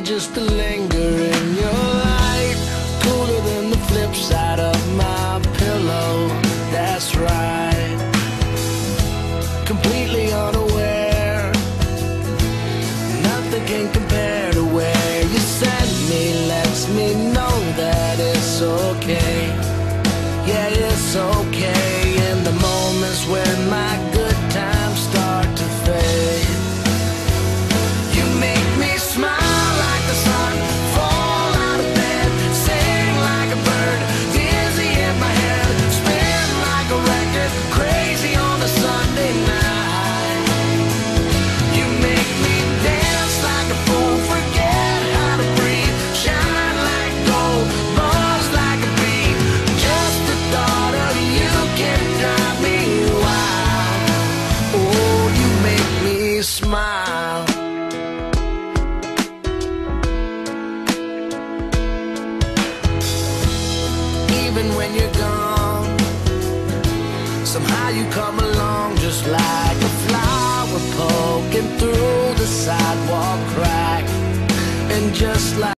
just to linger in your light. Cooler than the flip side of my pillow, that's right. Completely unaware, nothing can compare to where you send me. Lets me know that it's okay. Yeah, it's okay. In the moments when my good times start to fade, you make me smile like the sun, fall out of bed, sing like a bird, dizzy in my head, spin like a record, crazy on a Sunday night. You make me dance like a fool, forget how to breathe, shine like gold, buzz like a bee. Just the thought of you can drive me wild. Oh, you make me smile. Even when you're gone, somehow you come along just like a flower poking through the side.